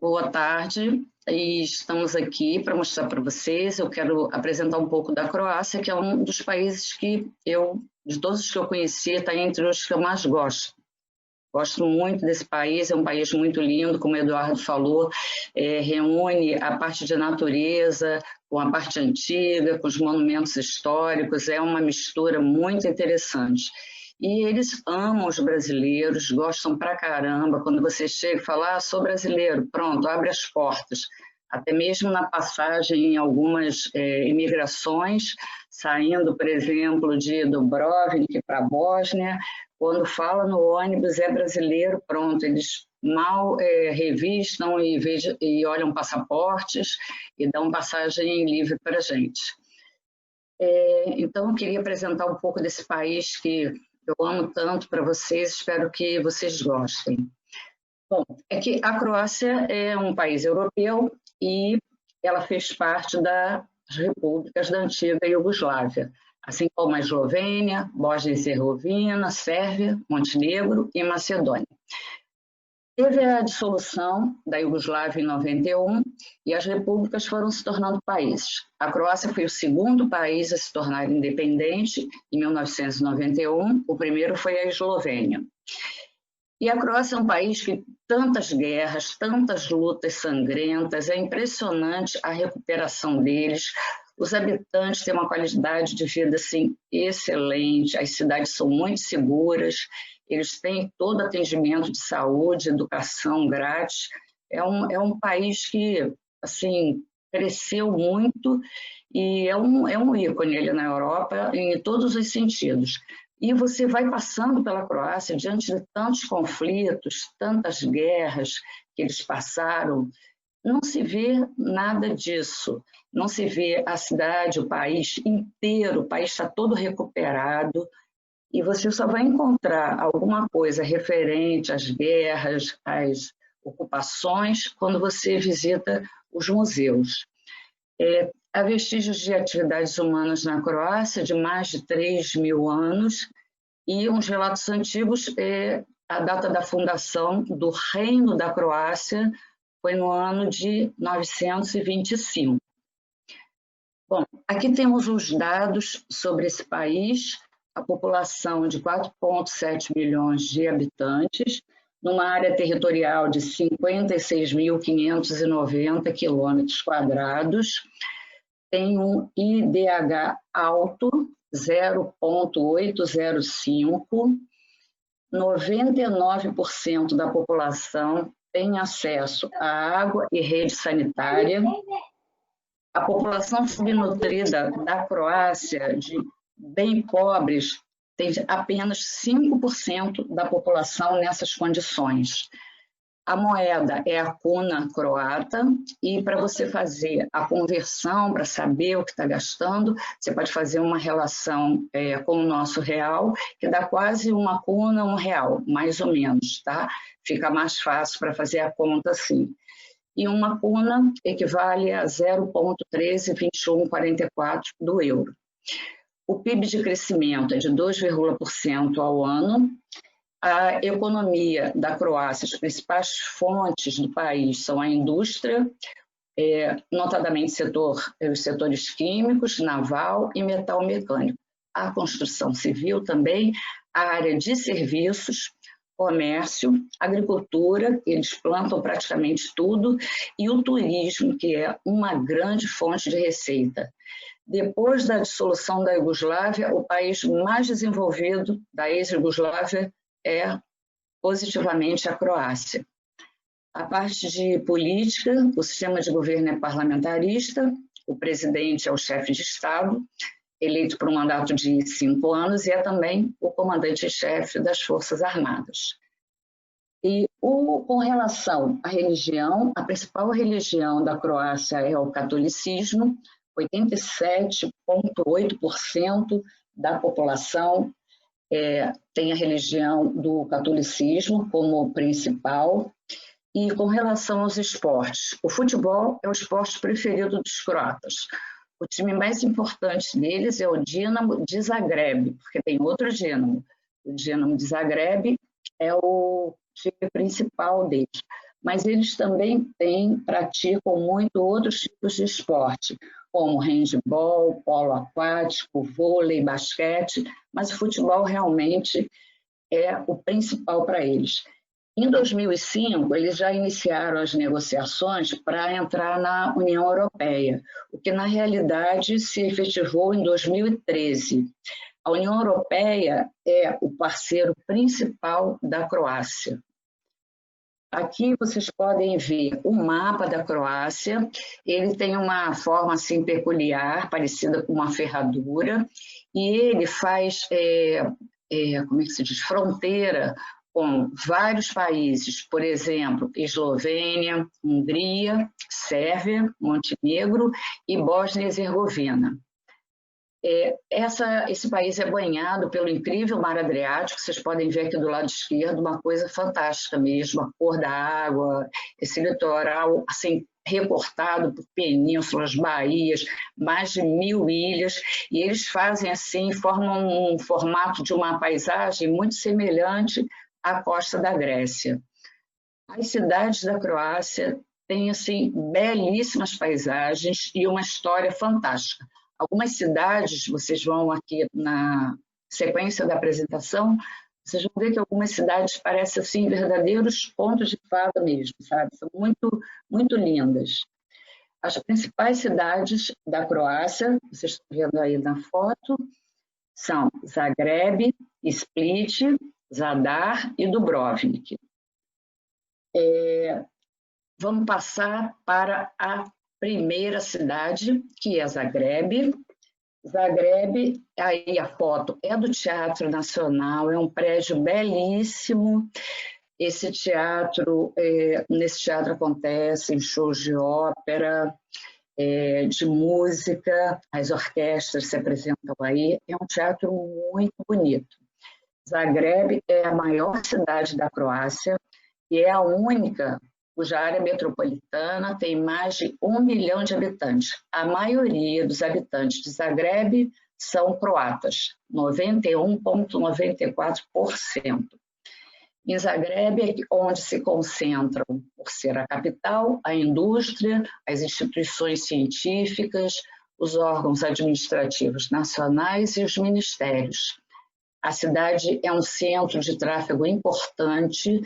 Boa tarde, e estamos aqui para mostrar para vocês. Eu quero apresentar um pouco da Croácia, que é um dos países que de todos os que eu conheci, está entre os que eu mais gosto. Gosto muito desse país, é um país muito lindo, como o Eduardo falou, reúne a parte de natureza com a parte antiga, com os monumentos históricos, é uma mistura muito interessante. E eles amam os brasileiros, gostam pra caramba. Quando você chega e fala, sou brasileiro, pronto, abre as portas. Até mesmo na passagem em algumas imigrações, saindo, por exemplo, de Dubrovnik para a Bósnia, quando fala no ônibus é brasileiro, pronto, eles mal revistam e olham passaportes e dão passagem livre para a gente. Então, eu queria apresentar um pouco desse país que eu amo tanto para vocês, espero que vocês gostem. Bom, é que a Croácia é um país europeu e ela fez parte das repúblicas da antiga Iugoslávia, assim como a Eslovênia, Bósnia e Herzegovina, Sérvia, Montenegro e Macedônia. Teve a dissolução da Iugoslávia em 91 e as repúblicas foram se tornando países. A Croácia foi o segundo país a se tornar independente em 1991, o primeiro foi a Eslovênia. E a Croácia é um país que tantas guerras, tantas lutas sangrentas, é impressionante a recuperação deles. Os habitantes têm uma qualidade de vida assim, excelente, as cidades são muito seguras, eles têm todo atendimento de saúde, educação grátis. É um país que assim, cresceu muito e é um ícone ali na Europa em todos os sentidos. E você vai passando pela Croácia diante de tantos conflitos, tantas guerras que eles passaram, não se vê nada disso, não se vê a cidade, o país inteiro, o país está todo recuperado, e você só vai encontrar alguma coisa referente às guerras, às ocupações, quando você visita os museus. Há vestígios de atividades humanas na Croácia de mais de 3.000 anos, e uns relatos antigos, a data da fundação do Reino da Croácia foi no ano de 925. Bom, aqui temos os dados sobre esse país, a população de 4,7 milhões de habitantes, numa área territorial de 56.590 quilômetros quadrados, tem um IDH alto, 0,805, 99% da população tem acesso à água e rede sanitária. A população subnutrida da Croácia, de bem pobres, tem apenas 5% da população nessas condições. A moeda é a kuna croata e para você fazer a conversão, para saber o que está gastando, você pode fazer uma relação com o nosso real, que dá quase uma kuna, R$1, mais ou menos, tá? Fica mais fácil para fazer a conta assim. E uma kuna equivale a 0,132144 do euro. O PIB de crescimento é de 2,% ao ano. A economia da Croácia, as principais fontes do país são a indústria, notadamente os setores químicos, naval e metal mecânico. A construção civil também, a área de serviços, comércio, agricultura, eles plantam praticamente tudo, e o turismo, que é uma grande fonte de receita. Depois da dissolução da Iugoslávia, o país mais desenvolvido da ex-Iugoslávia é positivamente a Croácia. A parte de política, o sistema de governo é parlamentarista, o presidente é o chefe de Estado, eleito por um mandato de 5 anos, e é também o comandante-chefe das Forças Armadas. E com relação à religião, a principal religião da Croácia é o catolicismo, 87,8% da população tem a religião do catolicismo como principal. E com relação aos esportes, o futebol é o esporte preferido dos croatas. O time mais importante deles é o Dinamo de Zagreb, porque tem outro Dinamo. O Dinamo de Zagreb é o time principal deles. mas eles também praticam muito outros tipos de esporte, como handebol, polo aquático, vôlei, basquete, mas o futebol realmente é o principal para eles. Em 2005, eles já iniciaram as negociações para entrar na União Europeia, o que na realidade se efetivou em 2013. A União Europeia é o parceiro principal da Croácia. Aqui vocês podem ver o mapa da Croácia. Ele tem uma forma assim peculiar, parecida com uma ferradura, e ele faz, como é que se diz, fronteira com vários países, por exemplo, Eslovênia, Hungria, Sérvia, Montenegro e Bósnia e Herzegovina. Esse país é banhado pelo incrível Mar Adriático, vocês podem ver aqui do lado esquerdo, uma coisa fantástica mesmo, a cor da água, esse litoral assim, recortado por penínsulas, baías, mais de 1000 ilhas, e eles fazem assim, formam um formato de uma paisagem muito semelhante à costa da Grécia. As cidades da Croácia têm assim, belíssimas paisagens e uma história fantástica. Algumas cidades, vocês vão aqui na sequência da apresentação, vocês vão ver que algumas cidades parecem assim verdadeiros contos de fada mesmo, sabe? São muito, muito lindas. As principais cidades da Croácia, vocês estão vendo aí na foto, são Zagreb, Split, Zadar e Dubrovnik. Vamos passar para a primeira cidade, que é Zagreb. Zagreb, aí a foto é do Teatro Nacional, é um prédio belíssimo. Esse teatro, nesse teatro acontecem shows de ópera, de música, as orquestras se apresentam aí. É um teatro muito bonito. Zagreb é a maior cidade da Croácia e é a única cuja área metropolitana tem mais de 1 milhão de habitantes. A maioria dos habitantes de Zagreb são croatas, 91,94%. Em Zagreb é onde se concentram, por ser a capital, a indústria, as instituições científicas, os órgãos administrativos nacionais e os ministérios. A cidade é um centro de tráfego importante,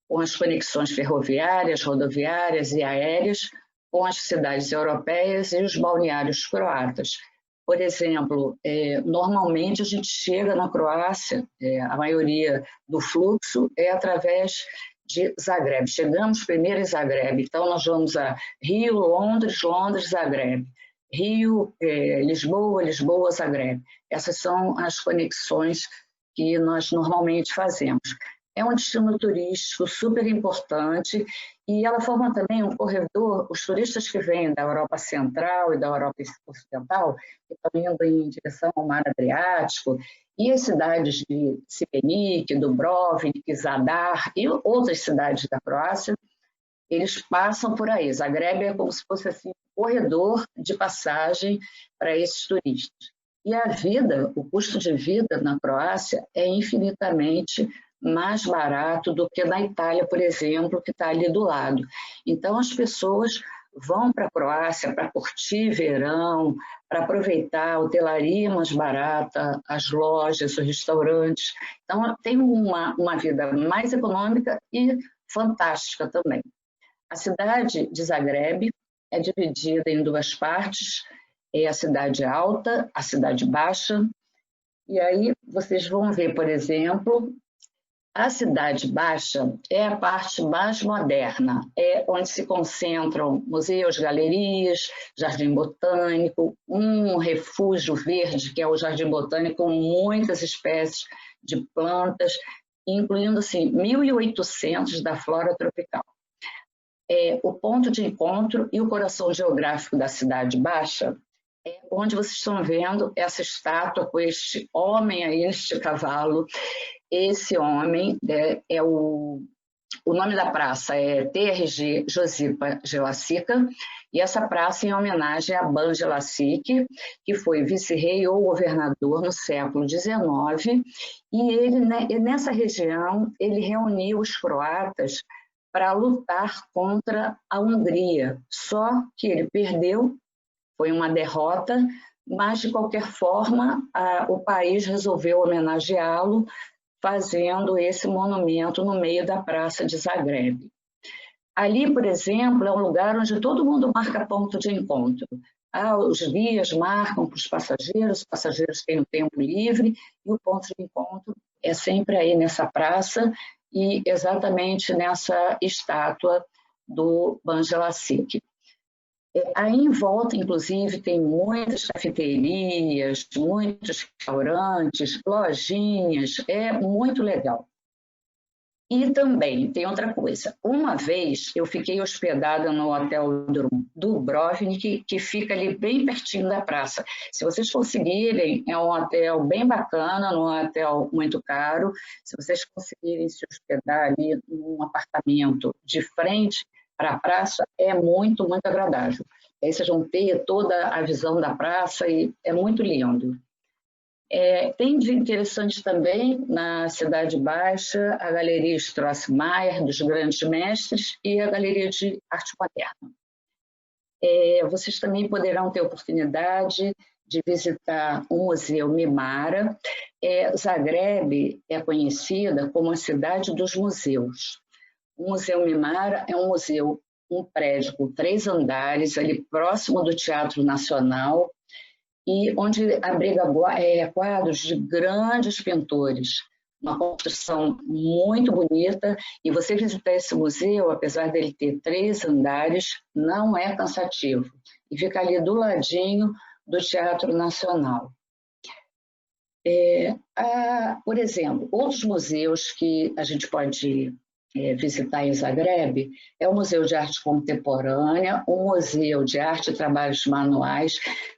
com as conexões ferroviárias, rodoviárias e aéreas com as cidades europeias e os balneários croatas. Por exemplo, normalmente a gente chega na Croácia, a maioria do fluxo é através de Zagreb. Chegamos primeiro em Zagreb, então nós vamos a Rio, Londres, Londres, Zagreb. Rio, Lisboa, Lisboa, Zagreb. Essas são as conexões que nós normalmente fazemos. É um destino turístico super importante e ela forma também um corredor. Os turistas que vêm da Europa Central e da Europa Ocidental, que estão indo em direção ao Mar Adriático, e as cidades de Šibenik, Dubrovnik, Zadar e outras cidades da Croácia, eles passam por aí. Zagreb é como se fosse assim, um corredor de passagem para esses turistas. E a vida, o custo de vida na Croácia é infinitamente mais barato do que na Itália, por exemplo, que está ali do lado. Então, as pessoas vão para a Croácia para curtir verão, para aproveitar a hotelaria mais barata, as lojas, os restaurantes. Então, tem uma vida mais econômica e fantástica também. A cidade de Zagreb é dividida em duas partes, é a cidade alta, a cidade baixa, e aí vocês vão ver, por exemplo, a cidade baixa é a parte mais moderna, é onde se concentram museus, galerias, jardim botânico, um refúgio verde, que é o jardim botânico, com muitas espécies de plantas, incluindo assim, 1.800 da flora tropical. O ponto de encontro e o coração geográfico da cidade baixa é onde vocês estão vendo essa estátua com este homem aí, este cavalo. Esse homem o nome da praça é TRG Josipa Jelačića, e essa praça é em homenagem a Ban Jelačić, que foi vice-rei ou governador no século XIX, e ele, nessa região, ele reuniu os croatas para lutar contra a Hungria. Só que ele perdeu, foi uma derrota, mas, de qualquer forma, o país resolveu homenageá-lo, fazendo esse monumento no meio da praça de Zagreb. Ali, por exemplo, é um lugar onde todo mundo marca ponto de encontro. Os guias marcam para os passageiros têm um tempo livre, e o ponto de encontro é sempre aí nessa praça e exatamente nessa estátua do Banja Lacic. Aí em volta, inclusive, tem muitas cafeterias, muitos restaurantes, lojinhas, é muito legal. E também tem outra coisa. Uma vez eu fiquei hospedada no hotel Dubrovnik, que fica ali bem pertinho da praça. Se vocês conseguirem, é um hotel bem bacana, não é um hotel muito caro. Se vocês conseguirem se hospedar ali num apartamento de frente para a praça, é muito, muito agradável. Aí vocês vão ter toda a visão da praça e é muito lindo. Tem de interessante também, na Cidade Baixa, a Galeria Strossmayer, dos Grandes Mestres, e a Galeria de Arte Moderna. Vocês também poderão ter oportunidade de visitar o Museu Mimara. Zagreb é conhecida como a cidade dos museus. O Museu Mimara é um museu, um prédio com 3 andares, ali próximo do Teatro Nacional, e onde abriga quadros de grandes pintores, uma construção muito bonita, e você visitar esse museu, apesar dele ter 3 andares, não é cansativo, e fica ali do ladinho do Teatro Nacional. Por exemplo, outros museus que a gente pode visitar em Zagreb é o Museu de Arte Contemporânea, o Museu de Arte e Trabalhos Manuais.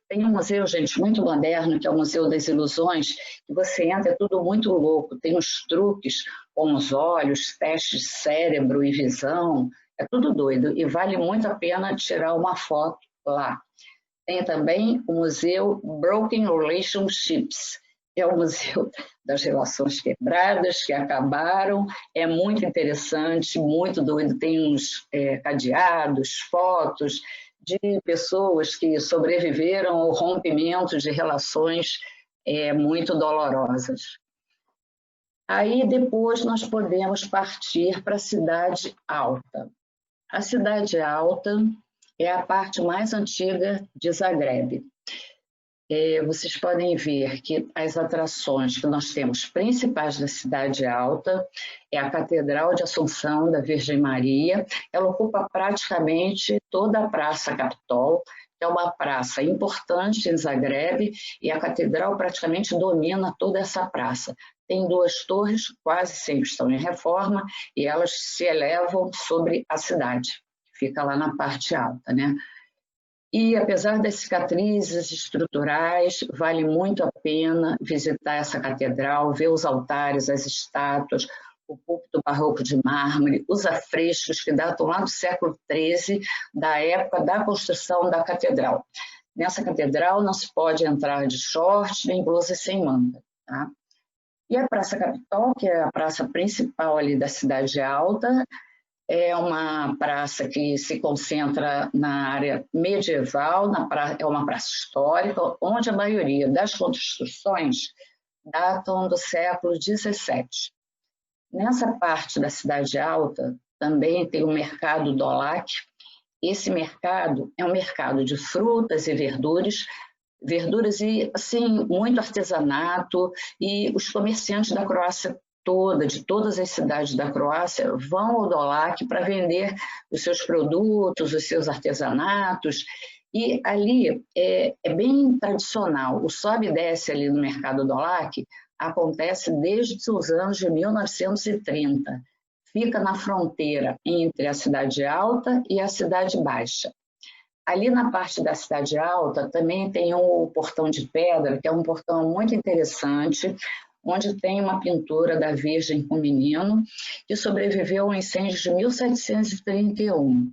Tem um museu, gente, muito moderno, que é o Museu das Ilusões, que você entra, é tudo muito louco, tem os truques com os olhos, testes de cérebro e visão, é tudo doido, e vale muito a pena tirar uma foto lá. Tem também o Museu Broken Relationships, que é o Museu das Relações Quebradas, que acabaram, é muito interessante, muito doido, tem uns cadeados, fotos de pessoas que sobreviveram ao rompimento de relações muito dolorosas. Aí depois nós podemos partir para a Cidade Alta. A Cidade Alta é a parte mais antiga de Zagreb. Vocês podem ver que as atrações que nós temos principais da Cidade Alta é a Catedral de Assunção da Virgem Maria. Ela ocupa praticamente toda a Praça Capitol, que é uma praça importante em Zagreb, e a catedral praticamente domina toda essa praça. Tem 2 torres, quase sempre estão em reforma, e elas se elevam sobre a cidade, que fica lá na parte alta, né? E, apesar das cicatrizes estruturais, vale muito a pena visitar essa catedral, ver os altares, as estátuas, o púlpito barroco de mármore, os afrescos que datam lá do século XIII, da época da construção da catedral. Nessa catedral não se pode entrar de short nem blusa sem manga, tá? E a Praça Capitol, que é a praça principal ali da Cidade Alta, é uma praça que se concentra na área medieval, é uma praça histórica, onde a maioria das construções datam do século XVII. Nessa parte da Cidade Alta também tem o Mercado Dolac. Esse mercado é um mercado de frutas e verduras e, assim, muito artesanato, e os comerciantes da Croácia toda, de todas as cidades da Croácia, vão ao Dolac para vender os seus produtos, os seus artesanatos, e ali é bem tradicional. O sobe e desce ali no Mercado Dolac acontece desde os anos de 1930. Fica na fronteira entre a Cidade Alta e a Cidade Baixa. Ali na parte da Cidade Alta também tem o Portão de Pedra, que é um portão muito interessante, onde tem uma pintura da Virgem com o Menino, que sobreviveu ao incêndio de 1731.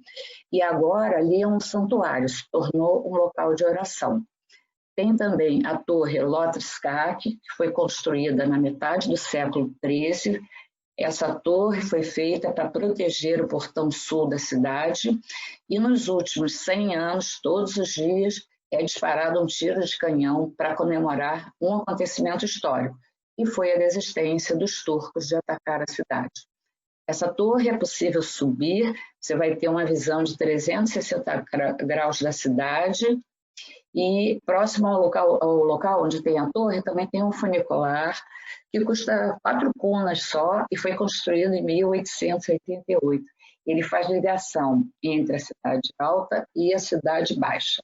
E agora ali é um santuário, se tornou um local de oração. Tem também a Torre Lotharskak, que foi construída na metade do século XIII, Essa torre foi feita para proteger o portão sul da cidade e nos últimos 100 anos, todos os dias, é disparado um tiro de canhão para comemorar um acontecimento histórico, e foi a desistência dos turcos de atacar a cidade. Essa torre é possível subir, você vai ter uma visão de 360 graus da cidade, e próximo ao local onde tem a torre também tem um funicular que custa 4 cunas só e foi construído em 1888. Ele faz ligação entre a cidade alta e a cidade baixa.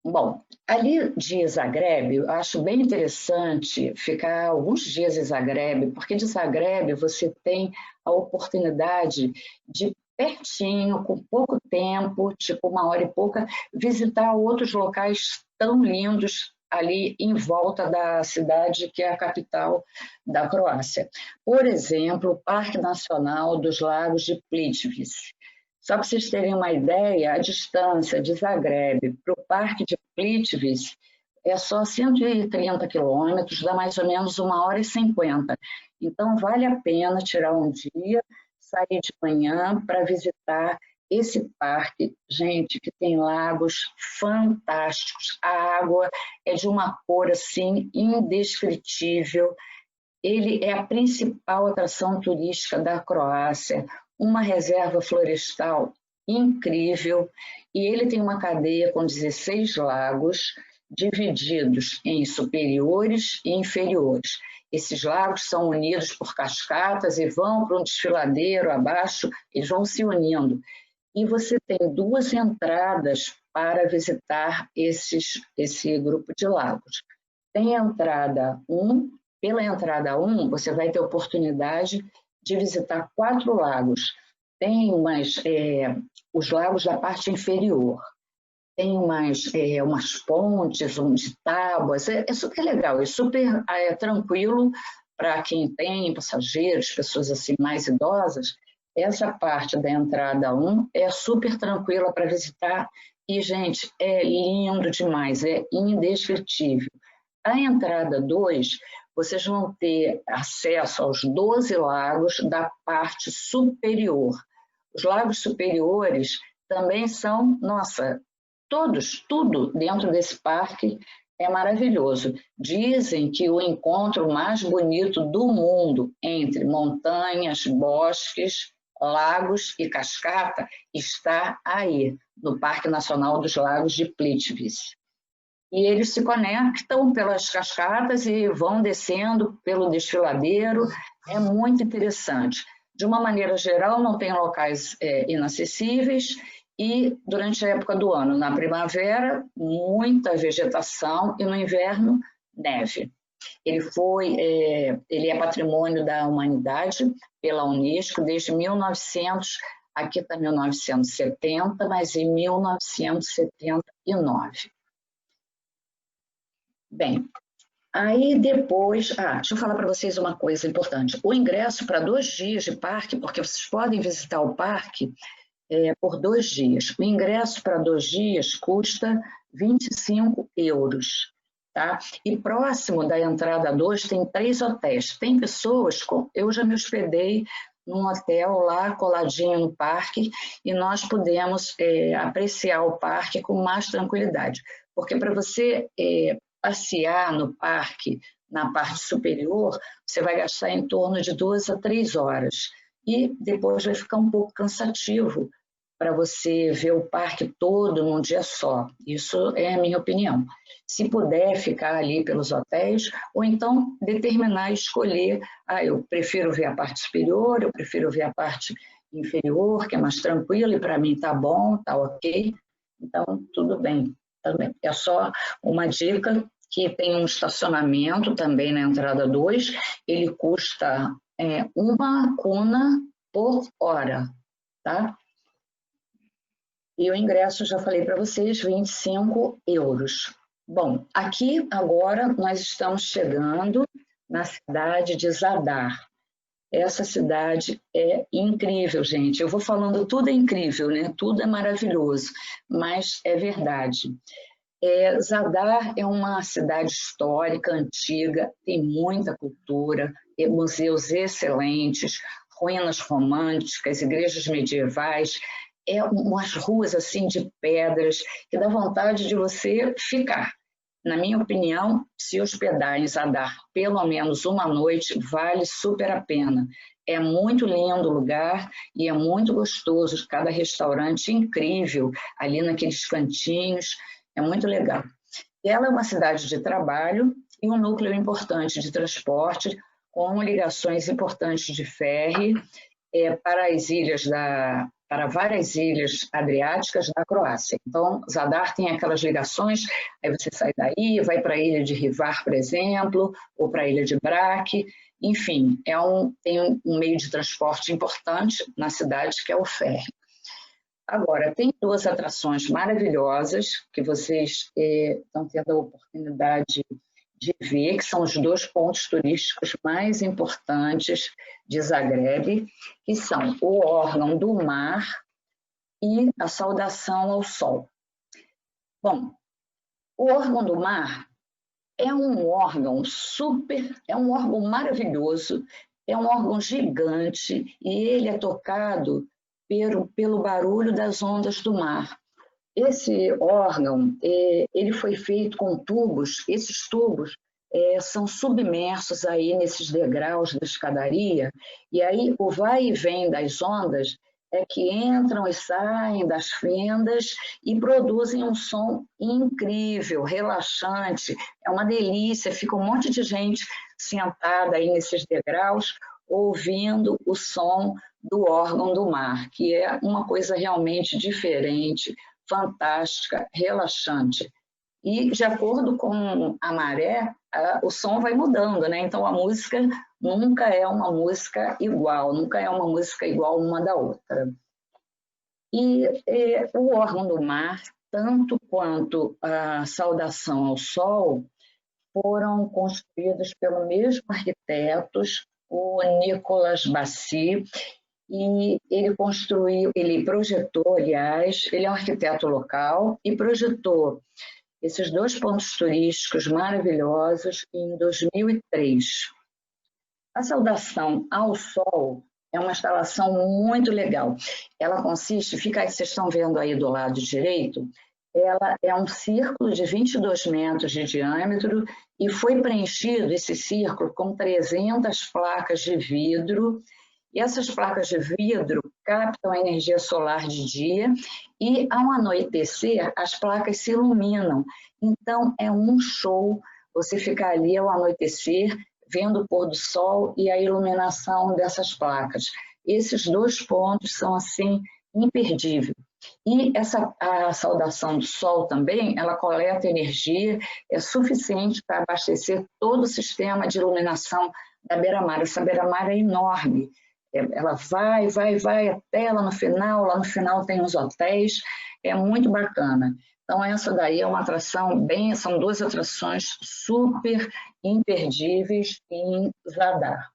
Bom, ali de Zagreb, eu acho bem interessante ficar alguns dias em Zagreb, porque de Zagreb você tem a oportunidade de pertinho, com pouco tempo, tipo 1 hora e pouca, visitar outros locais tão lindos ali em volta da cidade que é a capital da Croácia. Por exemplo, o Parque Nacional dos Lagos de Plitvice. Só para vocês terem uma ideia, a distância de Zagreb para o Parque de Plitvice é só 130 quilômetros, dá mais ou menos 1 hora e 50. Então, vale a pena tirar um dia, sair de manhã para visitar esse parque, gente, que tem lagos fantásticos. A água é de uma cor, assim, indescritível. Ele é a principal atração turística da Croácia, uma reserva florestal incrível, e ele tem uma cadeia com 16 lagos, divididos em superiores e inferiores. Esses lagos são unidos por cascatas e vão para um desfiladeiro abaixo, eles vão se unindo. E você tem 2 entradas para visitar esse grupo de lagos. Tem a entrada 1, pela entrada 1, você vai ter a oportunidade de visitar 4 lagos. Tem os lagos da parte inferior. Tem umas pontes, de tábuas. É super legal, é super tranquilo para quem tem passageiros, pessoas assim mais idosas. Essa parte da entrada 1 é super tranquila para visitar e, gente, é lindo demais, é indescritível. A entrada 2, vocês vão ter acesso aos 12 lagos da parte superior. Os lagos superiores também são, nossa, tudo dentro desse parque é maravilhoso. Dizem que o encontro mais bonito do mundo entre montanhas, bosques, lagos e cascata está aí, no Parque Nacional dos Lagos de Plitvice. E eles se conectam pelas cascatas e vão descendo pelo desfiladeiro. É muito interessante. De uma maneira geral, não tem locais inacessíveis e durante a época do ano, na primavera, muita vegetação e no inverno, neve. Ele é patrimônio da humanidade pela Unesco desde 1900, aqui está 1970, mas em 1979. Bem, aí depois... deixa eu falar para vocês uma coisa importante. O ingresso para 2 dias de parque, porque vocês podem visitar o parque por 2 dias. O ingresso para 2 dias custa 25 euros. Tá? E próximo da entrada 2 tem 3 hotéis. Tem pessoas... Eu já me hospedei num hotel lá coladinho no parque e nós pudemos apreciar o parque com mais tranquilidade. Porque para você... passear no parque, na parte superior, você vai gastar em torno de 2 a 3 horas. E depois vai ficar um pouco cansativo para você ver o parque todo num dia só. Isso é a minha opinião. Se puder ficar ali pelos hotéis, ou então determinar e escolher, eu prefiro ver a parte superior, eu prefiro ver a parte inferior, que é mais tranquila, e para mim está bom, está ok. Então, tudo bem. Também. É só uma dica que tem um estacionamento também na entrada 2, ele custa 1 kuna por hora, tá? E o ingresso, já falei para vocês, 25 euros. Bom, aqui agora nós estamos chegando na cidade de Zadar. Essa cidade é incrível, gente. Eu vou falando, tudo é incrível, né? Tudo é maravilhoso, mas é verdade. Zadar é uma cidade histórica, antiga, tem muita cultura, museus excelentes, ruínas românticas, igrejas medievais, umas ruas assim de pedras que dá vontade de você ficar. Na minha opinião, se hospedar em Zadar pelo menos uma noite, vale super a pena. É muito lindo o lugar e é muito gostoso, cada restaurante incrível, ali naqueles cantinhos, é muito legal. Ela é uma cidade de trabalho e um núcleo importante de transporte, com ligações importantes de ferry para várias ilhas adriáticas da Croácia. Então, Zadar tem aquelas ligações, aí você sai daí, vai para a ilha de Hvar, por exemplo, ou para a ilha de Brač, enfim, tem um meio de transporte importante na cidade, que é o ferry. Agora, tem duas atrações maravilhosas que vocês estão tendo a oportunidade de ver, que são os dois pontos turísticos mais importantes de Zagreb, que são o órgão do mar e a saudação ao sol. Bom, o órgão do mar é um órgão maravilhoso, é um órgão gigante e ele é tocado pelo barulho das ondas do mar. Esse órgão, ele foi feito com tubos, esses tubos são submersos aí nesses degraus da escadaria, e aí o vai e vem das ondas é que entram e saem das fendas e produzem um som incrível, relaxante, é uma delícia, fica um monte de gente sentada aí nesses degraus, ouvindo o som do órgão do mar, que é uma coisa realmente diferente, fantástica, relaxante. E, de acordo com a maré, o som vai mudando, né? Então, a música nunca é uma música igual uma da outra. E o órgão do mar, tanto quanto a saudação ao sol, foram construídos pelo mesmo arquitetos, o Nicolas Bassi, e ele projetou, aliás, ele é um arquiteto local e projetou esses dois pontos turísticos maravilhosos em 2003. A saudação ao sol é uma instalação muito legal. Ela consiste, vocês estão vendo aí do lado direito, ela é um círculo de 22 metros de diâmetro e foi preenchido esse círculo com 300 placas de vidro. E essas placas de vidro captam a energia solar de dia e, ao anoitecer, as placas se iluminam. Então, é um show você ficar ali ao anoitecer, vendo o pôr do sol e a iluminação dessas placas. Esses dois pontos são, assim, imperdíveis. E a saudação do sol também, ela coleta energia, é suficiente para abastecer todo o sistema de iluminação da beira-mar. Essa beira-mar é enorme. Ela vai até lá no final tem os hotéis, é muito bacana. Então, essa daí é uma atração são duas atrações super imperdíveis em Zadar.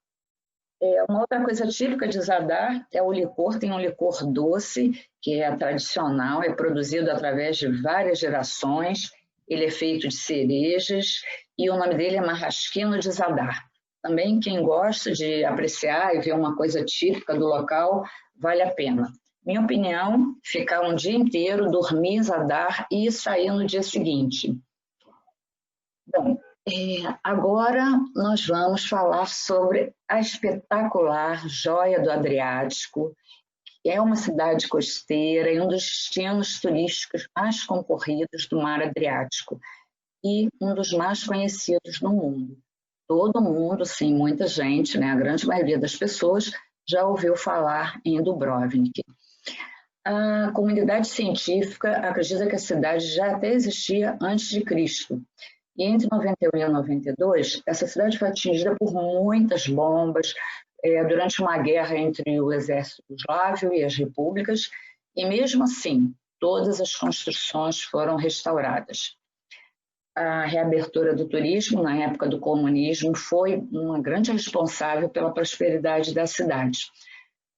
Uma outra coisa típica de Zadar é o licor, tem um licor doce, que é tradicional, é produzido através de várias gerações, ele é feito de cerejas, e o nome dele é Marrasquino de Zadar. Também quem gosta de apreciar e ver uma coisa típica do local, vale a pena. Minha opinião, ficar um dia inteiro, dormir em Zadar e sair no dia seguinte. Bom, agora nós vamos falar sobre a espetacular Joia do Adriático, que é uma cidade costeira e um dos destinos turísticos mais concorridos do mar Adriático e um dos mais conhecidos no mundo. Todo mundo, sim, muita gente, né, a grande maioria das pessoas já ouviu falar em Dubrovnik. A comunidade científica acredita que a cidade já até existia antes de Cristo. E entre 91 e 92, essa cidade foi atingida por muitas bombas durante uma guerra entre o exército eslávio e as repúblicas, e mesmo assim, todas as construções foram restauradas. A reabertura do turismo na época do comunismo foi uma grande responsável pela prosperidade da cidade.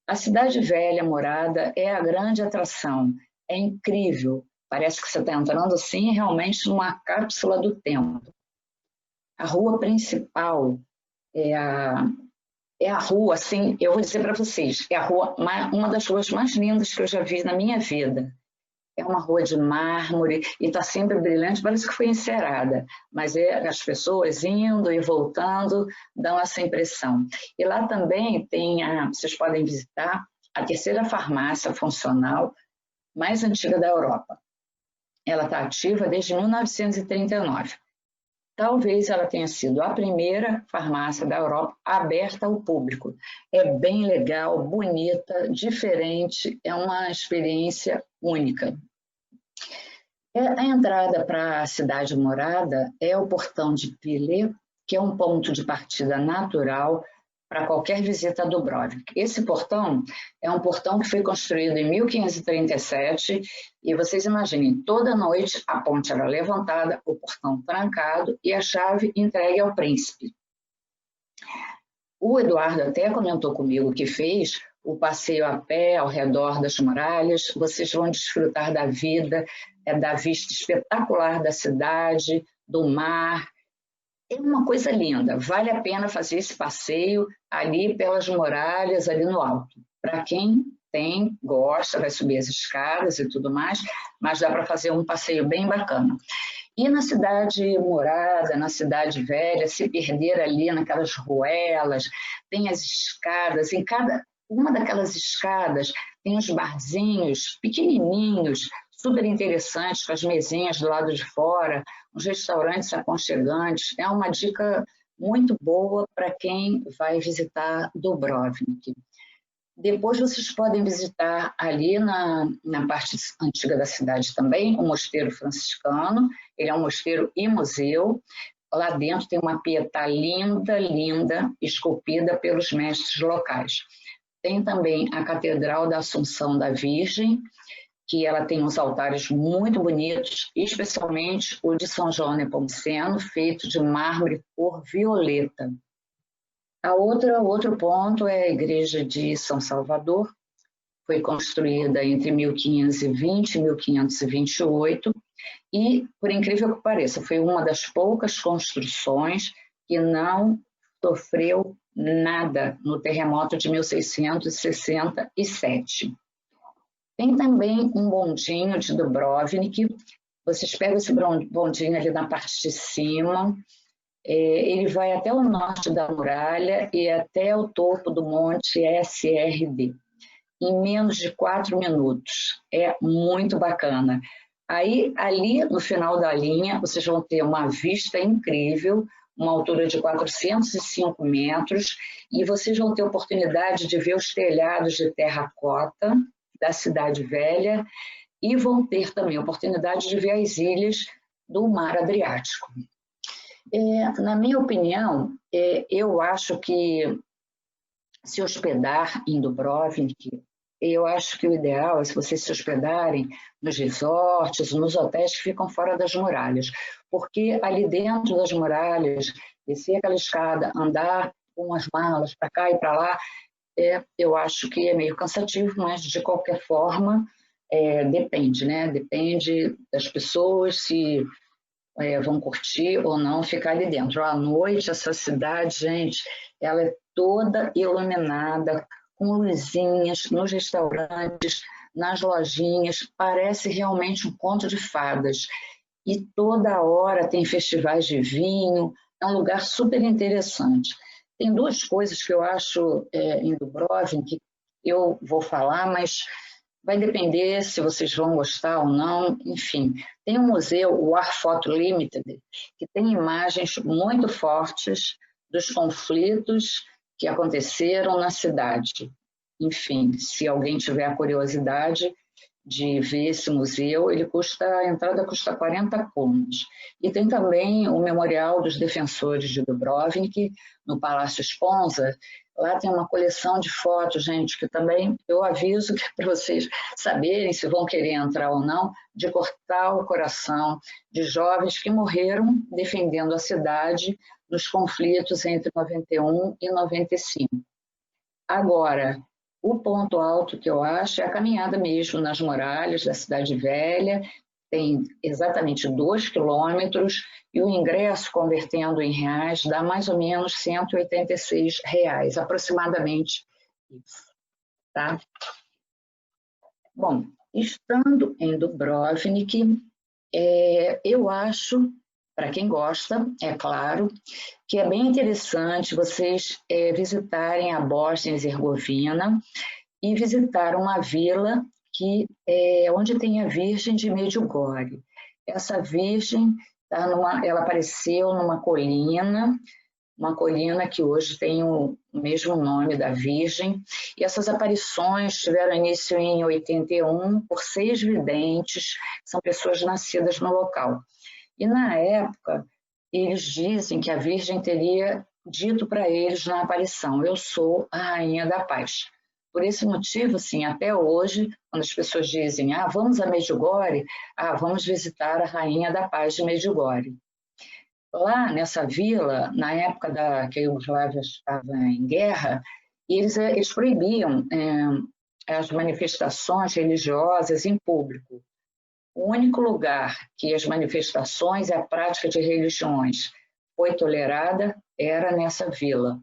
A cidade velha morada é a grande atração, é incrível, parece que você está entrando assim realmente numa cápsula do tempo. A rua principal é a É a rua, assim, eu vou dizer para vocês, é a rua, uma das ruas mais lindas que eu já vi na minha vida. É uma rua de mármore e está sempre brilhante, parece que foi encerada, mas as pessoas indo e voltando dão essa impressão. E lá também tem, vocês podem visitar, a terceira farmácia funcional mais antiga da Europa. Ela está ativa desde 1939. Talvez ela tenha sido a primeira farmácia da Europa aberta ao público. É bem legal, bonita, diferente, é uma experiência única. A entrada para a cidade morada é o portão de Pile, que é um ponto de partida natural para qualquer visita a Dubrovnik. Esse portão é um portão que foi construído em 1537 e vocês imaginem, toda noite a ponte era levantada, o portão trancado e a chave entregue ao príncipe. O Eduardo até comentou comigo que fez o passeio a pé ao redor das muralhas, vocês vão desfrutar da vida, da vista espetacular da cidade, do mar. É uma coisa linda, vale a pena fazer esse passeio ali pelas muralhas, ali no alto. Para quem gosta, vai subir as escadas e tudo mais, mas dá para fazer um passeio bem bacana. E na cidade morada, na cidade velha, se perder ali naquelas ruelas, tem as escadas, em cada uma daquelas escadas tem uns barzinhos pequenininhos, super interessantes, com as mesinhas do lado de fora, uns restaurantes aconchegantes. É uma dica muito boa para quem vai visitar Dubrovnik. Depois vocês podem visitar ali na parte antiga da cidade também, o Mosteiro Franciscano. Ele é um mosteiro e museu. Lá dentro tem uma Pietà linda, linda, esculpida pelos mestres locais. Tem também a Catedral da Assunção da Virgem, que ela tem uns altares muito bonitos, especialmente o de São João Nepomuceno, feito de mármore cor violeta. Outro ponto é a Igreja de São Salvador, foi construída entre 1520 e 1528, e, por incrível que pareça, foi uma das poucas construções que não sofreu nada no terremoto de 1667. Tem também um bondinho de Dubrovnik, vocês pegam esse bondinho ali na parte de cima, ele vai até o norte da muralha e até o topo do monte SRD, em menos de 4 minutos. É muito bacana. Aí, ali no final da linha, vocês vão ter uma vista incrível, uma altura de 405 metros, e vocês vão ter a oportunidade de ver os telhados de terracota da Cidade Velha e vão ter também a oportunidade de ver as ilhas do Mar Adriático. Na minha opinião, eu acho que se hospedar em Dubrovnik, eu acho que o ideal é se vocês se hospedarem nos resorts, nos hotéis que ficam fora das muralhas, porque ali dentro das muralhas, descer aquela escada, andar com as malas para cá e para lá, eu acho que é meio cansativo, mas de qualquer forma, depende, né? Depende das pessoas se vão curtir ou não ficar ali dentro. À noite, essa cidade, gente, ela é toda iluminada, com luzinhas nos restaurantes, nas lojinhas, parece realmente um conto de fadas. E toda hora tem festivais de vinho, é um lugar super interessante. Tem duas coisas que eu acho em Dubrovnik que eu vou falar, mas vai depender se vocês vão gostar ou não, enfim. Tem um museu, o Art Photo Limited, que tem imagens muito fortes dos conflitos que aconteceram na cidade. Enfim, se alguém tiver a curiosidade de ver esse museu, a entrada custa 40 krunas. E tem também o Memorial dos Defensores de Dubrovnik, no Palácio Sponza. Lá tem uma coleção de fotos, gente, que também eu aviso para vocês saberem se vão querer entrar ou não, de cortar o coração de jovens que morreram defendendo a cidade nos conflitos entre 91 e 95. Agora, o ponto alto que eu acho é a caminhada mesmo nas muralhas da Cidade Velha tem exatamente 2 quilômetros e o ingresso, convertendo em reais, dá mais ou menos R$ 186, aproximadamente isso, tá? Bom, estando em Dubrovnik, eu acho, para quem gosta, é claro, que é bem interessante vocês visitarem a Bósnia e Herzegovina e visitar uma vila onde tem a Virgem de Medjugorje. Essa virgem ela apareceu numa colina, uma colina que hoje tem o mesmo nome da Virgem, e essas aparições tiveram início em 81 por 6 videntes, que são pessoas nascidas no local. E na época, eles dizem que a Virgem teria dito para eles na aparição: eu sou a Rainha da Paz. Por esse motivo, assim, até hoje, quando as pessoas dizem, vamos a Medjugorje, vamos visitar a Rainha da Paz de Medjugorje. Lá nessa vila, na época que a Iugoslávia estava em guerra, eles proibiam as manifestações religiosas em público. O único lugar que as manifestações e a prática de religiões foi tolerada era nessa vila,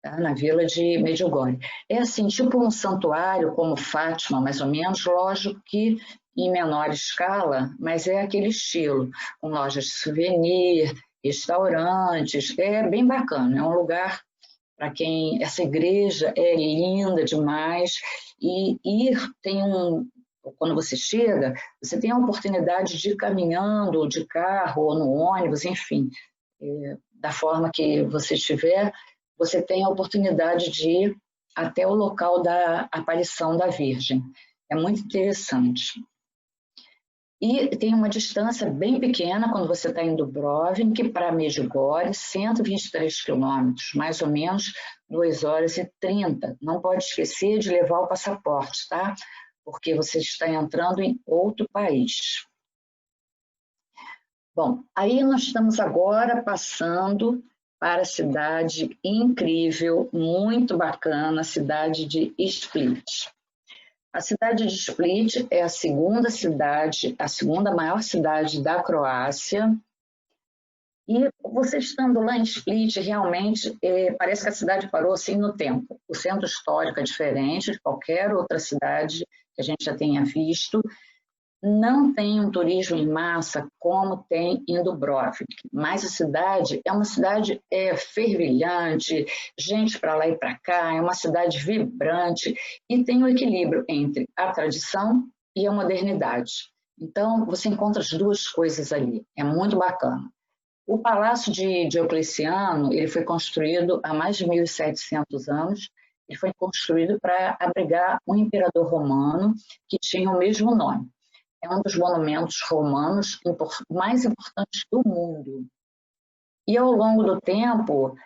tá? Na vila de Medjugorje. É assim, tipo um santuário como Fátima, mais ou menos, lógico que em menor escala, mas é aquele estilo, com lojas de souvenir, restaurantes, é bem bacana, é um lugar para quem... Essa igreja é linda demais e quando você chega, você tem a oportunidade de ir caminhando, de carro ou no ônibus, enfim, da forma que você estiver, você tem a oportunidade de ir até o local da aparição da Virgem. É muito interessante. E tem uma distância bem pequena quando você está em Dubrovnik para Medjugorje, 123 quilômetros, mais ou menos 2h30. Não pode esquecer de levar o passaporte, tá? Porque você está entrando em outro país. Bom, aí nós estamos agora passando para a cidade incrível, muito bacana, a cidade de Split. A cidade de Split é a segunda maior cidade da Croácia. E você estando lá em Split, realmente parece que a cidade parou assim no tempo. O centro histórico é diferente de qualquer outra cidade que a gente já tenha visto. Não tem um turismo em massa como tem em Dubrovnik, mas a cidade é uma cidade fervilhante, gente para lá e para cá, é uma cidade vibrante e tem um equilíbrio entre a tradição e a modernidade. Então, você encontra as duas coisas ali, é muito bacana. O Palácio de Diocleciano, ele foi construído há mais de 1.700 anos, ele foi construído para abrigar um imperador romano que tinha o mesmo nome. É um dos monumentos romanos mais importantes do mundo. E ao longo do tempo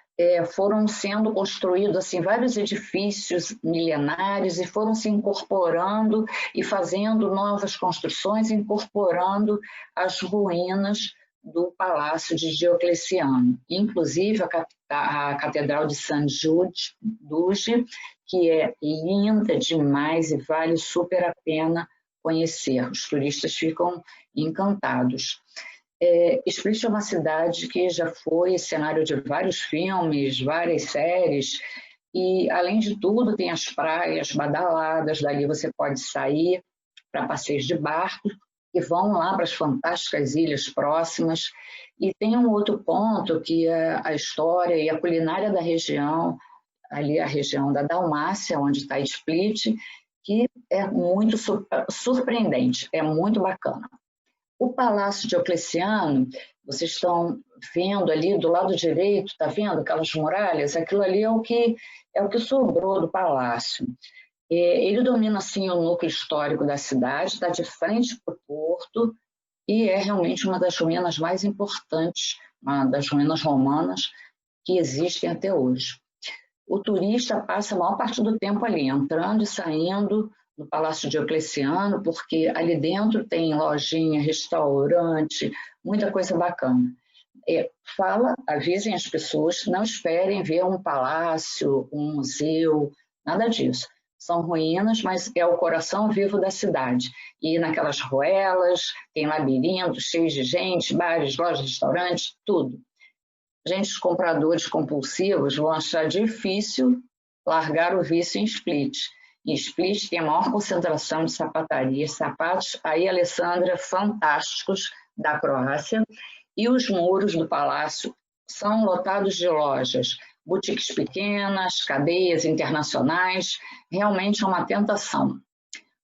foram sendo construídos assim, vários edifícios milenares e foram se incorporando e fazendo novas construções, incorporando as ruínas do Palácio de Diocleciano. Inclusive a Catedral de San Giudice, que é linda demais e vale super a pena conhecer, os turistas ficam encantados. Split é uma cidade que já foi cenário de vários filmes, várias séries, e além de tudo tem as praias badaladas, dali você pode sair para passeios de barco, e vão lá para as fantásticas ilhas próximas, e tem um outro ponto que é a história e a culinária da região, ali a região da Dalmácia, onde está Split, que é muito surpreendente, é muito bacana. O Palácio Diocleciano, vocês estão vendo ali do lado direito, está vendo aquelas muralhas? Aquilo ali é o que sobrou do palácio. Ele domina assim o núcleo histórico da cidade, está de frente para o porto e é realmente uma das ruínas mais importantes, uma das ruínas romanas que existem até hoje. O turista passa a maior parte do tempo ali, entrando e saindo do Palácio Diocleciano, porque ali dentro tem lojinha, restaurante, muita coisa bacana. Avisem as pessoas, não esperem ver um palácio, um museu, nada disso. São ruínas, mas é o coração vivo da cidade. E naquelas ruelas, tem labirintos cheios de gente, bares, lojas, restaurantes, tudo. Gente, os compradores compulsivos vão achar difícil largar o vício em Split. Em Split tem a maior concentração de sapatarias, sapatos, aí, Alessandra, fantásticos da Croácia, e os muros do palácio são lotados de lojas, boutiques pequenas, cadeias internacionais, realmente é uma tentação.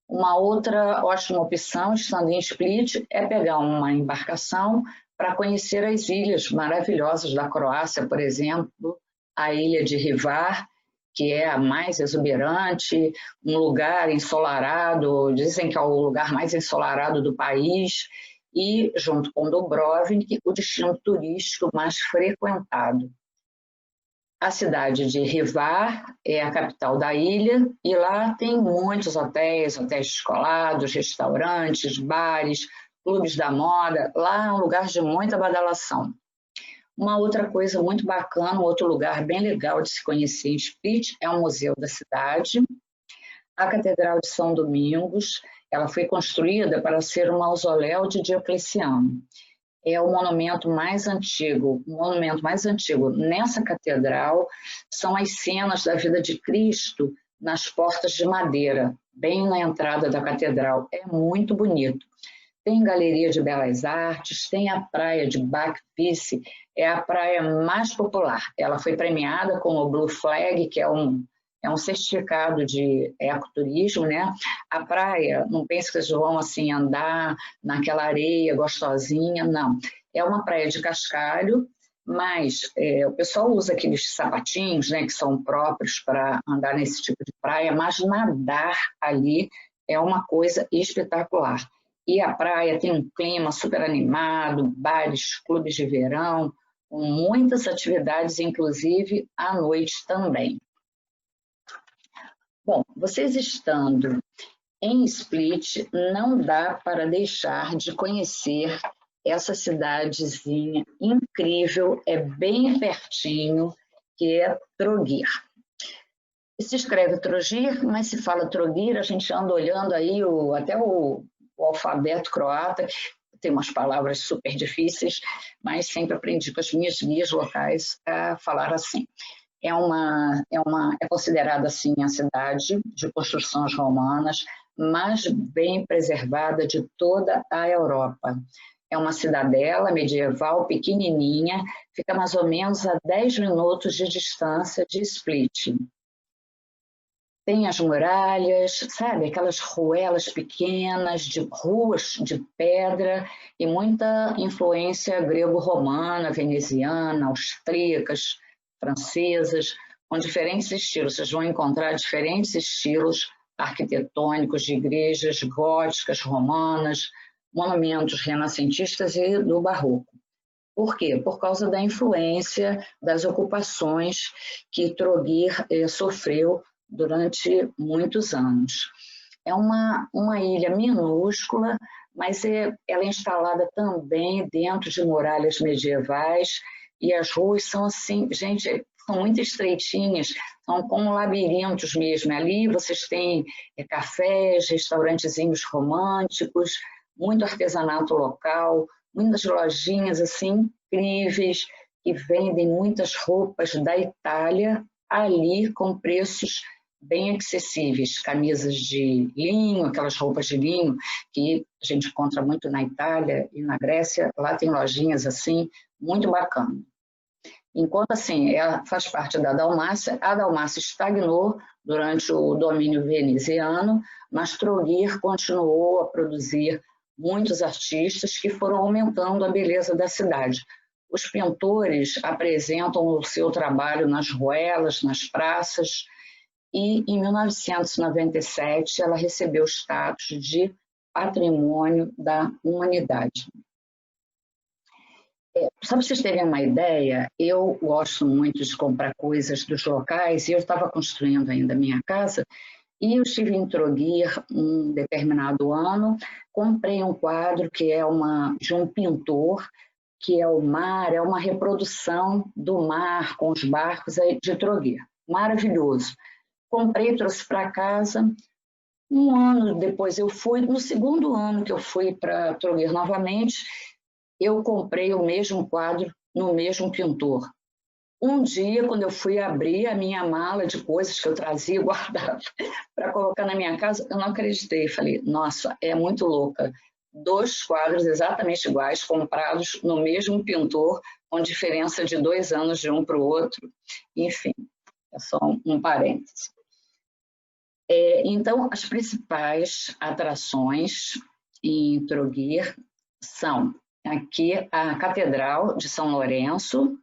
Uma outra ótima opção, estando em Split, é pegar uma embarcação para conhecer as ilhas maravilhosas da Croácia, por exemplo, a ilha de Hvar, que é a mais exuberante, um lugar ensolarado, dizem que é o lugar mais ensolarado do país, e, junto com Dubrovnik, o destino turístico mais frequentado. A cidade de Hvar é a capital da ilha, e lá tem muitos hotéis, hotéis descolados, restaurantes, bares, clubes da moda. Lá é um lugar de muita badalação. Uma outra coisa muito bacana, um outro lugar bem legal de se conhecer em Split é o Museu da Cidade. A Catedral de São Domingos, ela foi construída para ser um mausoléu de Diocleciano. É o monumento mais antigo. O monumento mais antigo nessa catedral são as cenas da vida de Cristo nas portas de madeira, bem na entrada da catedral. É muito bonito. Tem galeria de belas artes, tem a praia de Bakfice, é a praia mais popular. Ela foi premiada com o Blue Flag, que é um certificado de ecoturismo, né? A praia, não pense que vocês vão assim andar naquela areia gostosinha, não. É uma praia de cascalho, mas o pessoal usa aqueles sapatinhos, né, que são próprios para andar nesse tipo de praia, mas nadar ali é uma coisa espetacular. E a praia tem um clima super animado, bares, clubes de verão, com muitas atividades, inclusive à noite também. Bom, vocês estando em Split, não dá para deixar de conhecer essa cidadezinha incrível, é bem pertinho, que é Trogir. Se escreve Trogir, mas se fala Trogir, a gente anda olhando aí até o alfabeto croata, tem umas palavras super difíceis, mas sempre aprendi com as minhas guias locais a falar assim. É considerada assim a cidade de construções romanas mais bem preservada de toda a Europa. É uma cidadela medieval pequenininha, fica mais ou menos a 10 minutos de distância de Split. Tem as muralhas, sabe, aquelas ruelas pequenas, de ruas de pedra e muita influência grego-romana, veneziana, austríacas, francesas, com diferentes estilos. Vocês vão encontrar diferentes estilos arquitetônicos de igrejas góticas, romanas, monumentos renascentistas e do barroco. Por quê? Por causa da influência das ocupações que Trogir sofreu durante muitos anos. É uma ilha minúscula, mas ela é instalada também dentro de muralhas medievais e as ruas são assim, gente, são muito estreitinhas, são como labirintos mesmo. Ali vocês têm cafés, restaurantezinhos românticos, muito artesanato local, muitas lojinhas assim incríveis que vendem muitas roupas da Itália ali com preços bem acessíveis, camisas de linho, aquelas roupas de linho que a gente encontra muito na Itália e na Grécia, lá tem lojinhas assim, muito bacana. Enquanto assim, ela faz parte da Dalmácia, a Dalmácia estagnou durante o domínio veneziano, mas Trogir continuou a produzir muitos artistas que foram aumentando a beleza da cidade. Os pintores apresentam o seu trabalho nas ruelas, nas praças, e em 1997 ela recebeu o status de Patrimônio da Humanidade. Só para vocês terem uma ideia, eu gosto muito de comprar coisas dos locais e eu estava construindo ainda a minha casa e eu estive em Trogir um determinado ano, comprei um quadro que é de um pintor, que é o mar, é uma reprodução do mar com os barcos de Trogir. Maravilhoso. comprei, trouxe para casa. Um ano depois eu fui, no segundo ano que eu fui para Trogir novamente, eu comprei o mesmo quadro no mesmo pintor. Um dia, quando eu fui abrir a minha mala de coisas que eu trazia e guardava para colocar na minha casa, eu não acreditei. Falei, nossa, é muito louca. 2 quadros exatamente iguais, comprados no mesmo pintor, com diferença de 2 anos de um para o outro. Enfim, é só um parêntese. Então, as principais atrações em Trogir são aqui a Catedral de São Lourenço,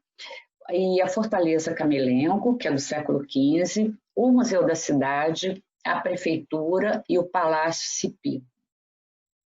e a Fortaleza Camelengo, que é do século XV, o Museu da Cidade, a Prefeitura e o Palácio Cipi.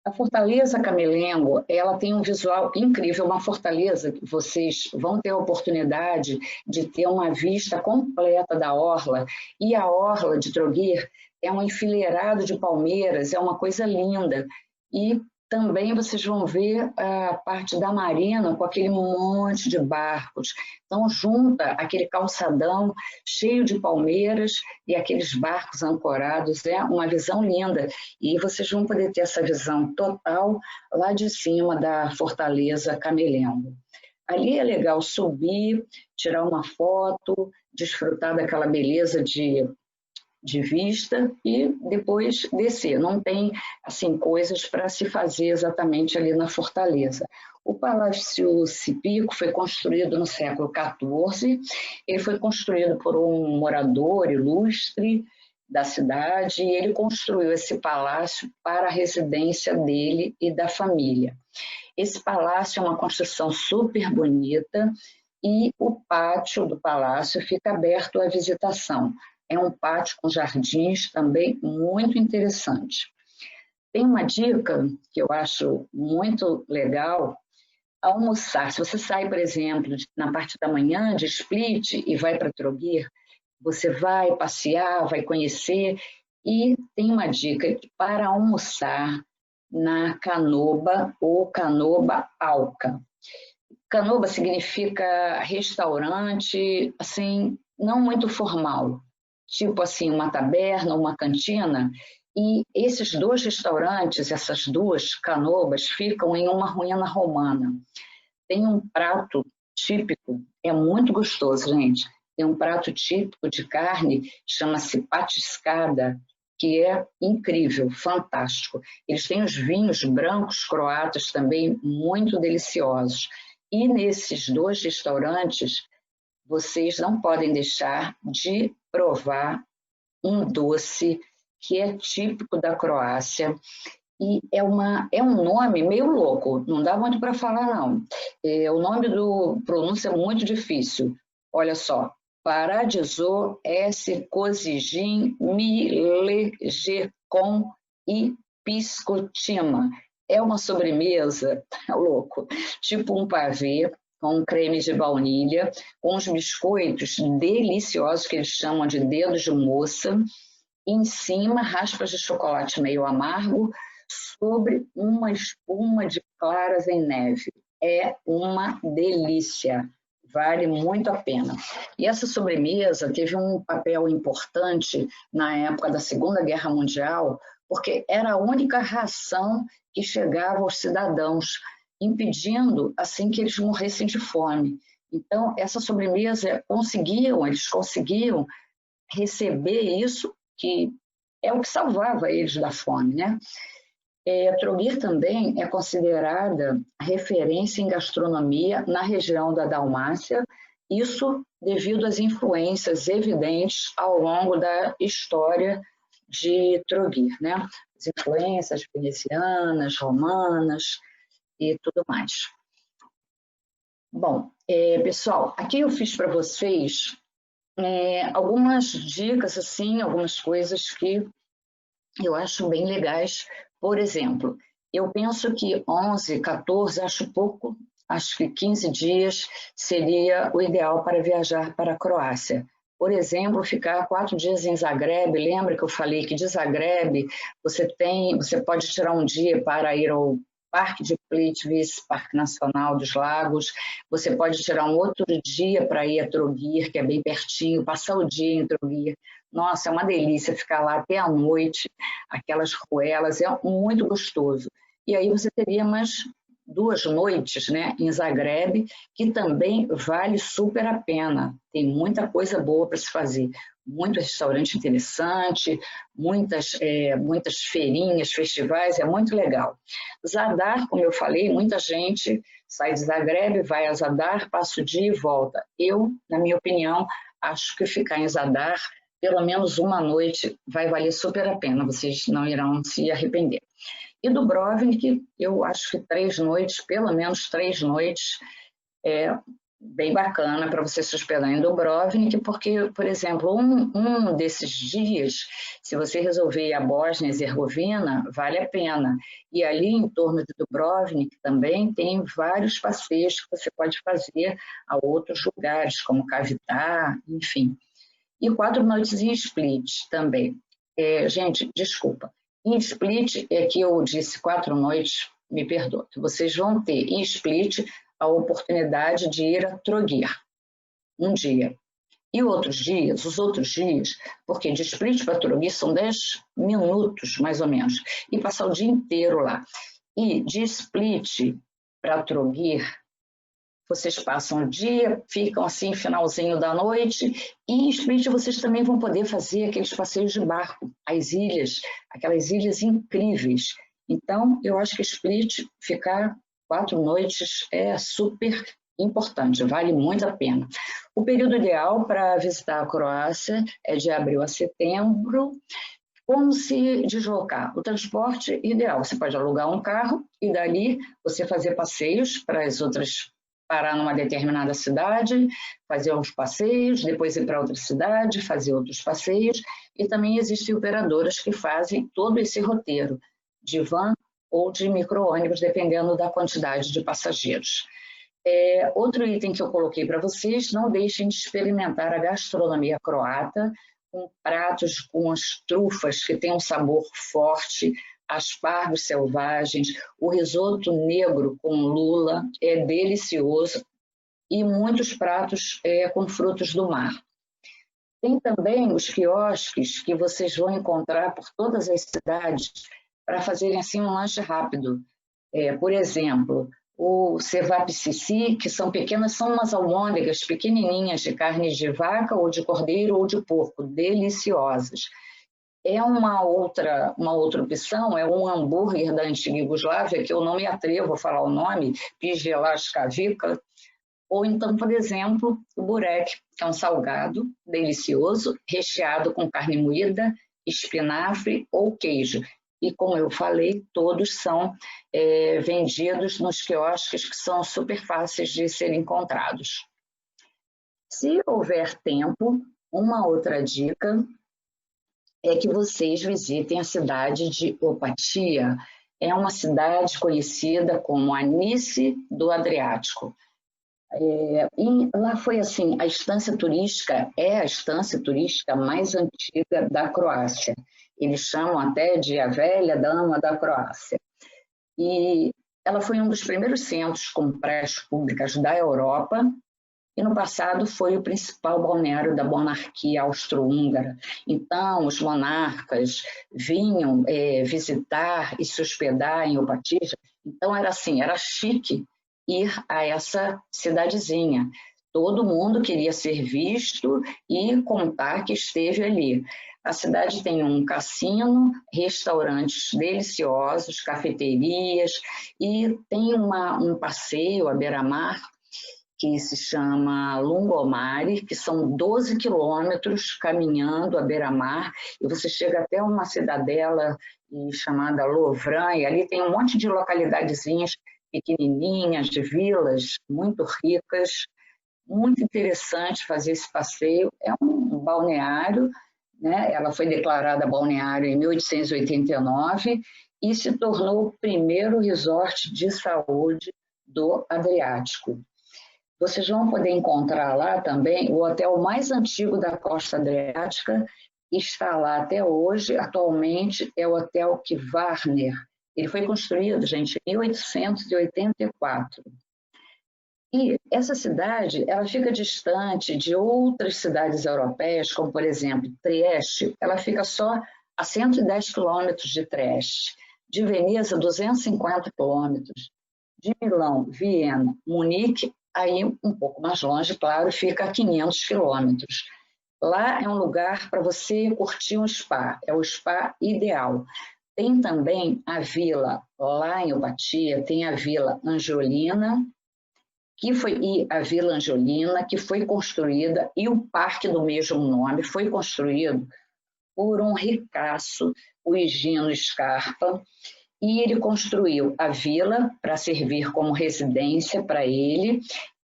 A Fortaleza Camelengo, ela tem um visual incrível, uma fortaleza que vocês vão ter a oportunidade de ter uma vista completa da orla, e a orla de Trogir é um enfileirado de palmeiras, é uma coisa linda, e também vocês vão ver a parte da marina com aquele monte de barcos. Então, junta aquele calçadão cheio de palmeiras e aqueles barcos ancorados. É uma visão linda. E vocês vão poder ter essa visão total lá de cima da Fortaleza Camelengo. Ali é legal subir, tirar uma foto, desfrutar daquela beleza de vista e depois descer. Não tem assim coisas para se fazer exatamente ali na Fortaleza. O Palácio Cipico foi construído no século XIV. Ele foi construído por um morador ilustre da cidade e ele construiu esse palácio para a residência dele e da família. Esse palácio é uma construção super bonita e o pátio do palácio fica aberto à visitação. É um pátio com jardins também muito interessante. Tem uma dica que eu acho muito legal, almoçar. Se você sai, por exemplo, na parte da manhã de Split e vai para Trogir, você vai passear, vai conhecer, e tem uma dica para almoçar na Canoba ou Canoba Alca. Canoba significa restaurante, assim, não muito formal, tipo assim, uma taberna, uma cantina, e esses 2 restaurantes, essas 2 canobas, ficam em uma ruína romana. Tem um prato típico, é muito gostoso, gente. Tem um prato típico de carne, chama-se patiscada, que é incrível, fantástico. Eles têm os vinhos brancos croatas também muito deliciosos. E nesses 2 restaurantes, vocês não podem deixar de provar um doce que é típico da Croácia. E é um nome meio louco, não dá muito para falar, não. O nome do pronúncia é muito difícil. Olha só, Paradiso S. Kozijin Milegekon e Piscotima. É uma sobremesa, é louco, tipo um pavê, com creme de baunilha, com os biscoitos deliciosos que eles chamam de dedos de moça, e em cima raspas de chocolate meio amargo, sobre uma espuma de claras em neve. É uma delícia, vale muito a pena. E essa sobremesa teve um papel importante na época da Segunda Guerra Mundial, porque era a única ração que chegava aos cidadãos, impedindo assim que eles morressem de fome. Então, essa sobremesa eles conseguiam receber isso, que é o que salvava eles da fome, né? Trogir também é considerada referência em gastronomia na região da Dalmácia, isso devido às influências evidentes ao longo da história de Trogir, né? As influências venecianas, romanas e tudo mais. Bom, pessoal, aqui eu fiz para vocês algumas dicas, assim, algumas coisas que eu acho bem legais. Por exemplo, eu penso que 11, 14, acho pouco, acho que 15 dias seria o ideal para viajar para a Croácia. Por exemplo, ficar 4 dias em Zagreb. Lembra que eu falei que de Zagreb você pode tirar um dia para ir ao Parque de Plitvice, Parque Nacional dos Lagos. Você pode tirar um outro dia para ir a Trogir, que é bem pertinho, passar o dia em Trogir. Nossa, é uma delícia ficar lá até a noite, aquelas ruelas, é muito gostoso. E aí você teria mais 2 noites, né, em Zagreb, que também vale super a pena. Tem muita coisa boa para se fazer. Muito restaurante interessante, muitas feirinhas, festivais, é muito legal. Zadar, como eu falei, muita gente sai de Zagreb, vai a Zadar, passa o dia e volta. Eu, na minha opinião, acho que ficar em Zadar pelo menos uma noite vai valer super a pena, vocês não irão se arrepender. E Dubrovnik, eu acho que 3 noites, pelo menos 3 noites, é bem bacana para você se hospedar em Dubrovnik, porque, por exemplo, um desses dias, se você resolver ir à Bósnia e Herzegovina, vale a pena. E ali em torno de Dubrovnik também tem vários passeios que você pode fazer a outros lugares, como Kavitar, enfim. E 4 noites em Split também. Gente, desculpa. Em Split, é que eu disse 4 noites, me perdoe. Vocês vão ter em Split a oportunidade de ir a Trogir, um dia. E os outros dias, porque de Split para Trogir são 10 minutos, mais ou menos, e passar o dia inteiro lá. E de Split para Trogir, vocês passam o dia, ficam assim, finalzinho da noite, e em Split vocês também vão poder fazer aqueles passeios de barco, as ilhas, aquelas ilhas incríveis. Então, eu acho que Split, ficar 4 noites é super importante, vale muito a pena. O período ideal para visitar a Croácia é de abril a setembro. Como se deslocar? O transporte ideal, você pode alugar um carro e dali você fazer passeios para as outras, parar numa determinada cidade, fazer uns passeios, depois ir para outra cidade, fazer outros passeios, e também existem operadoras que fazem todo esse roteiro, de van ou de micro-ônibus, dependendo da quantidade de passageiros. Outro item que eu coloquei para vocês, não deixem de experimentar a gastronomia croata, com pratos com as trufas que têm um sabor forte, aspargos selvagens, o risoto negro com lula é delicioso e muitos pratos com frutos do mar. Tem também os quiosques que vocês vão encontrar por todas as cidades para fazerem assim um lanche rápido. Por exemplo, o cevapcici, que são pequenas, são umas almôndegas pequenininhas de carne de vaca ou de cordeiro ou de porco, deliciosas. Uma outra opção é um hambúrguer da antiga Iugoslávia, que eu não me atrevo a falar o nome, Pizelaskavica, ou então, por exemplo, o burek, que é um salgado delicioso, recheado com carne moída, espinafre ou queijo. E, como eu falei, todos são vendidos nos quiosques, que são super fáceis de serem encontrados. Se houver tempo, uma outra dica é que vocês visitem a cidade de Opatia. É uma cidade conhecida como a Nice do Adriático. E lá foi assim, a estância turística é a estância turística mais antiga da Croácia. Eles chamam até de a velha dama da Croácia. E ela foi um dos primeiros centros com praias públicas da Europa, e no passado foi o principal balneário da monarquia austro-húngara. Então, os monarcas vinham visitar e se hospedar em Opatija. Então, era assim, era chique ir a essa cidadezinha. Todo mundo queria ser visto e contar que esteve ali. A cidade tem um cassino, restaurantes deliciosos, cafeterias, e tem um passeio à beira-mar que se chama Lungomare, que são 12 quilômetros caminhando à beira-mar, e você chega até uma cidadela chamada Lovran, e ali tem um monte de localidadezinhas pequenininhas, de vilas muito ricas, muito interessante fazer esse passeio. É um balneário, né? Ela foi declarada balneário em 1889 e se tornou o primeiro resort de saúde do Adriático. Vocês vão poder encontrar lá também o hotel mais antigo da costa adriática, está lá até hoje, atualmente é o Hotel Kvarner, Ele foi construído, gente, em 1884. E essa cidade, ela fica distante de outras cidades europeias, como, por exemplo, Trieste. Ela fica só a 110 quilômetros de Trieste. De Veneza, 250 quilômetros. De Milão, Viena, Munique, aí um pouco mais longe, claro, fica a 500 quilômetros. Lá é um lugar para você curtir um spa, é o spa ideal. Tem também a vila, lá em Opatia, tem a Vila Angiolina, e a Vila Angiolina, que foi construída, e o parque do mesmo nome foi construído por um ricaço, o Higino Scarpa, e ele construiu a vila para servir como residência para ele,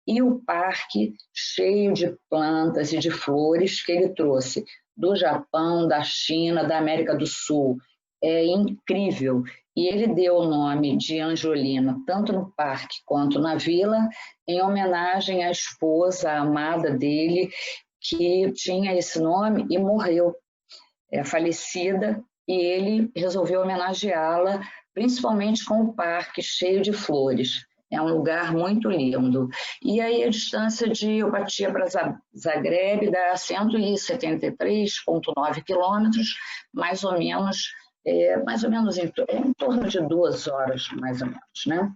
e o parque cheio de plantas e de flores que ele trouxe do Japão, da China, da América do Sul. É incrível. E ele deu o nome de Angiolina, tanto no parque quanto na vila, em homenagem à esposa, à amada dele, que tinha esse nome e morreu, falecida, e ele resolveu homenageá-la, principalmente com o parque cheio de flores. É um lugar muito lindo. E aí a distância de Opatia para Zagreb dá 173,9 quilômetros, mais ou menos em torno de 2 horas, mais ou menos, né?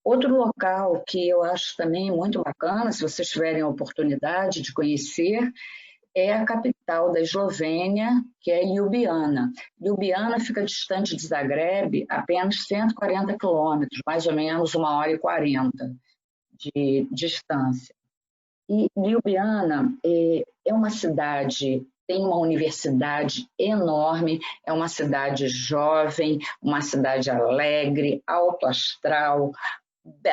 Outro local que eu acho também muito bacana, se vocês tiverem a oportunidade de conhecer, é a capital da Eslovênia, que é Ljubljana. Ljubljana fica distante de Zagreb apenas 140 quilômetros, mais ou menos 1h40 de distância. E Ljubljana é uma cidade, tem uma universidade enorme, é uma cidade jovem, uma cidade alegre, alto astral,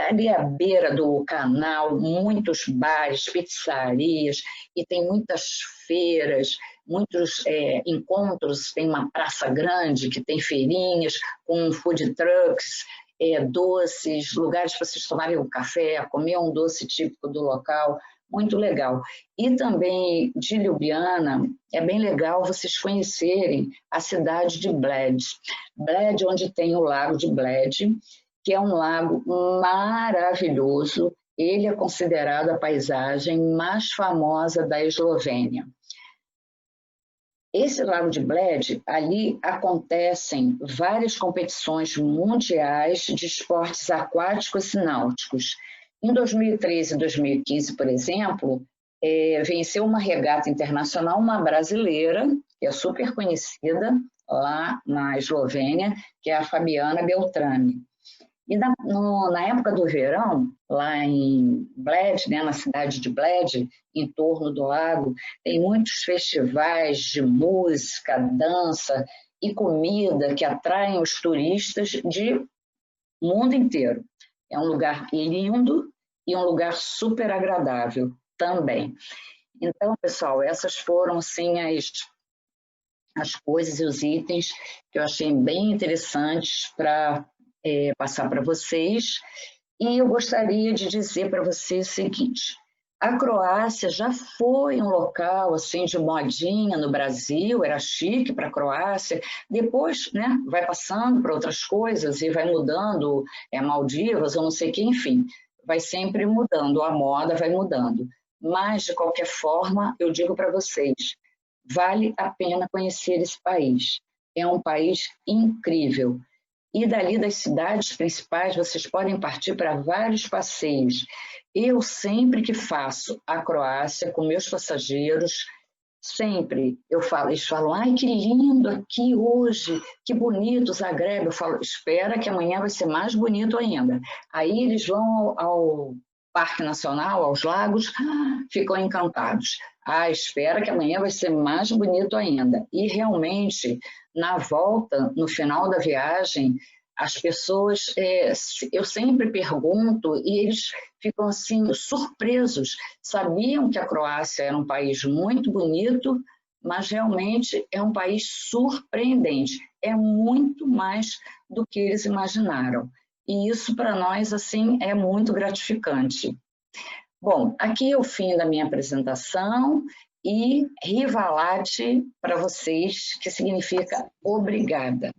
ali à beira do canal, muitos bares, pizzarias, e tem muitas feiras, muitos encontros, tem uma praça grande que tem feirinhas com food trucks, doces, lugares para vocês tomarem um café, comer um doce típico do local, muito legal. E também de Ljubljana, é bem legal vocês conhecerem a cidade de Bled. Bled, onde tem o lago de Bled, que é um lago maravilhoso. Ele é considerado a paisagem mais famosa da Eslovênia. Esse lago de Bled, ali acontecem várias competições mundiais de esportes aquáticos e náuticos. Em 2013 e 2015, por exemplo, venceu uma regata internacional uma brasileira, que é super conhecida lá na Eslovênia, que é a Fabiana Beltrame. E na época do verão, lá em Bled, né, na cidade de Bled, em torno do lago, tem muitos festivais de música, dança e comida que atraem os turistas de mundo inteiro. É um lugar lindo e um lugar super agradável também. Então, pessoal, essas foram sim as coisas e os itens que eu achei bem interessantes para passar para vocês. E eu gostaria de dizer para vocês o seguinte: a Croácia já foi um local assim de modinha no Brasil, era chique para a Croácia, depois, né, vai passando para outras coisas e vai mudando, Maldivas ou não sei o que, enfim, vai sempre mudando, a moda vai mudando. Mas, de qualquer forma, eu digo para vocês, vale a pena conhecer esse país. É um país incrível. E dali das cidades principais, vocês podem partir para vários passeios. Eu sempre que faço a Croácia com meus passageiros, sempre eles falam, ai, que lindo aqui hoje, que bonito Zagreb. Eu falo, espera que amanhã vai ser mais bonito ainda. Aí eles vão ao Parque Nacional, aos lagos, ficam encantados. Espera que amanhã vai ser mais bonito ainda. E realmente, na volta, no final da viagem, as pessoas, eu sempre pergunto e eles ficam assim surpresos. Sabiam que a Croácia era um país muito bonito, mas realmente é um país surpreendente. É muito mais do que eles imaginaram. E isso para nós assim é muito gratificante. Bom, aqui é o fim da minha apresentação e Rivalate para vocês, que significa obrigada.